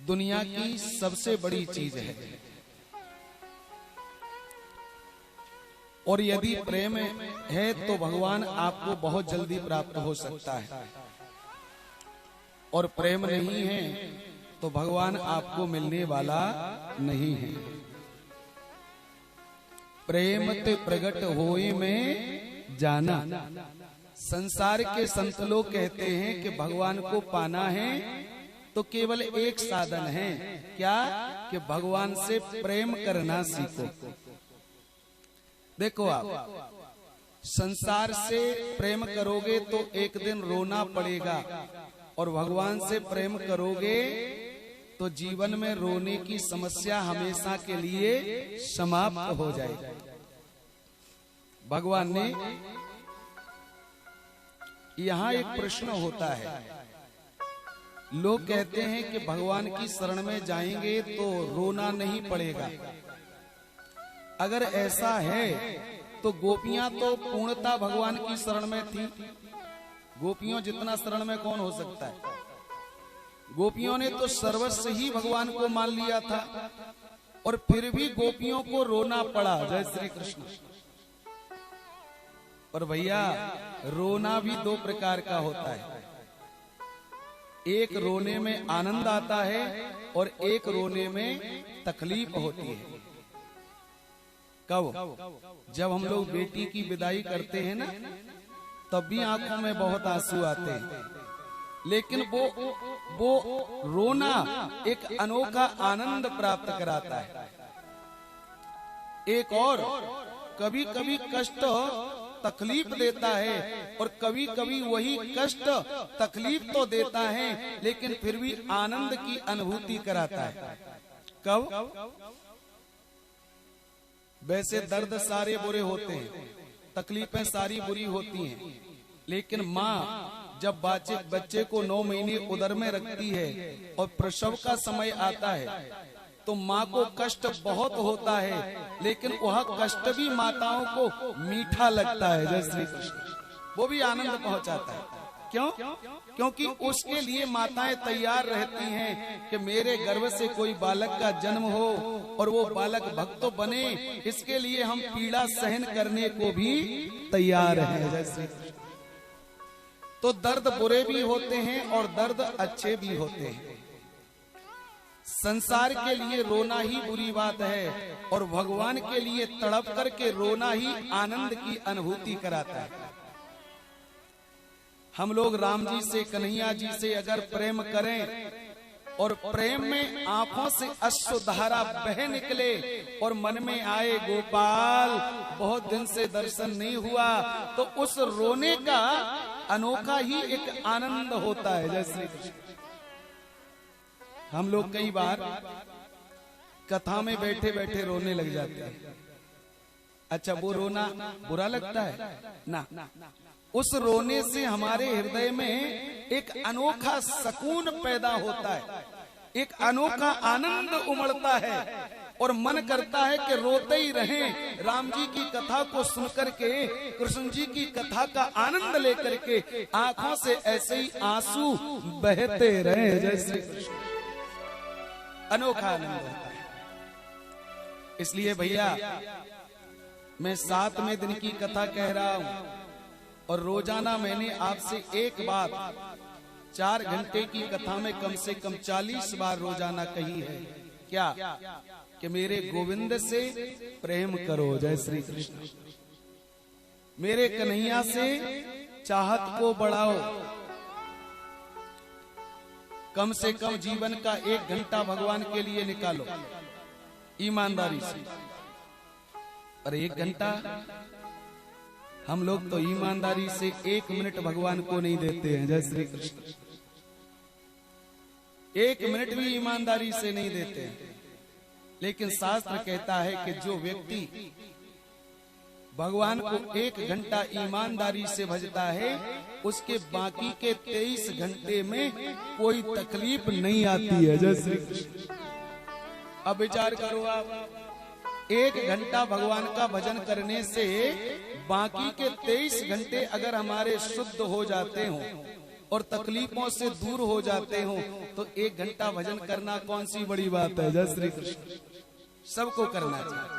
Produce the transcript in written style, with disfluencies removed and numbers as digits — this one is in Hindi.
दुनिया की सबसे बड़ी चीज है। और यदि प्रेम है तो भगवान आपको बहुत जल्दी प्राप्त हो सकता है, और प्रेम नहीं है तो भगवान आपको मिलने वाला नहीं है। प्रेम ते प्रगट होए में जाना। संसार के संत लोग कहते हैं कि भगवान को पाना है तो केवल एक साधन है, क्या? कि भगवान से प्रेम करना सीखो। देखो, आप संसार से प्रेम करोगे तो एक दिन रोना पड़ेगा, और भगवान से प्रेम करोगे तो जीवन में रोने की समस्या हमेशा के लिए समाप्त हो जाएगी। भगवान ने यहाँ एक प्रश्न होता है, लोग कहते हैं कि भगवान की शरण में जाएंगे तो रोना नहीं पड़ेगा। अगर ऐसा है तो गोपियां तो पूर्णता भगवान की शरण में थी। गोपियों जितना शरण में कौन हो सकता है? गोपियों ने तो सर्वस्व ही भगवान को मान लिया था, और फिर भी गोपियों को रोना पड़ा। जय श्री कृष्ण। पर भैया, रोना भी दो प्रकार का होता है। एक रोने में आनंद आता है और एक रोने में तकलीफ होती है। कब? जब हम लोग बेटी की विदाई करते हैं ना, तब भी आंखों में बहुत आंसू आते हैं, लेकिन वो रोना एक अनोखा आनंद प्राप्त कराता है। एक और कभी कभी कष्ट तकलीफ देता है, और कभी कभी वही कष्ट तकलीफ तो देता है लेकिन फिर भी आनंद की अनुभूति कराता है। कब? वैसे दर्द सारे बुरे होते हैं, तकलीफें सारी बुरी होती हैं, लेकिन माँ जब बच्चे को 9 महीने उदर में रखती है और प्रसव का समय आता है तो माँ को कष्ट बहुत होता है, लेकिन वह कष्ट भी माताओं को मीठा लगता है। जय श्री कृष्ण। वो भी आनंद पहुंचाता है। क्यों? क्योंकि उसके लिए माताएं तैयार रहती हैं कि मेरे गर्भ से कोई बालक का जन्म हो और वो बालक भक्त बने, इसके लिए हम पीड़ा सहन करने को भी तैयार हैं। जय श्री कृष्ण। तो दर्द बुरे भी होते हैं और दर्द अच्छे भी होते हैं। संसार के लिए रोना ही बुरी बात है, और भगवान के लिए तड़प करके रोना ही आनंद की अनुभूति कराता है। हम लोग राम जी से, कन्हैया जी से अगर प्रेम करें और प्रेम में आंखों से अश्रुधारा बह निकले और मन में आए गोपाल बहुत दिन से दर्शन नहीं हुआ, तो उस रोने का अनोखा ही एक आनंद होता है। जय श्री कृष्ण। हम लोग कई बार कथा में बैठे बैठे रोने लग जाते हैं। अच्छा, वो रोना बुरा लगता है ना? उस रोने से हमारे हृदय में एक अनोखा सुकून पैदा होता है, एक अनोखा आनंद उमड़ता है, और मन करता है कि रोते ही रहें। राम जी की कथा को सुनकर के, कृष्ण जी की कथा का आनंद लेकर के आंखों से ऐसे ही आंसू बहते रहे। जय श्री कृष्ण। अनोखा आनंद होता है। इसलिए भैया, मैं 7वें दिन की कथा कह रहा हूं, और रोजाना मैंने आपसे एक बात 4 घंटे की कथा में कम से कम 40 बार रोजाना कही है। क्या? कि मेरे गोविंद से प्रेम करो। जय श्री कृष्ण। मेरे कन्हैया से चाहत को बढ़ाओ। कम से कम जीवन का 1 घंटा भगवान के लिए निकालो, ईमानदारी से। और 1 घंटा हम लोग तो ईमानदारी से 1 मिनट भगवान को नहीं देते हैं। जय श्री कृष्ण। 1 मिनट भी ईमानदारी से नहीं देते हैं। लेकिन शास्त्र कहता है कि जो व्यक्ति भगवान को 1 घंटा ईमानदारी से भजता है, उसके बाकी के 23 घंटे में कोई तकलीफ नहीं आती है। जय श्री कृष्ण। अब विचार करो आप, 1 घंटा भगवान का भजन करने से बाकी के 23 घंटे अगर हमारे शुद्ध हो जाते हो और तकलीफों से दूर हो जाते हो तो 1 घंटा भजन करना कौन सी बड़ी बात है। जय श्री कृष्ण। सबको करना चाहिए।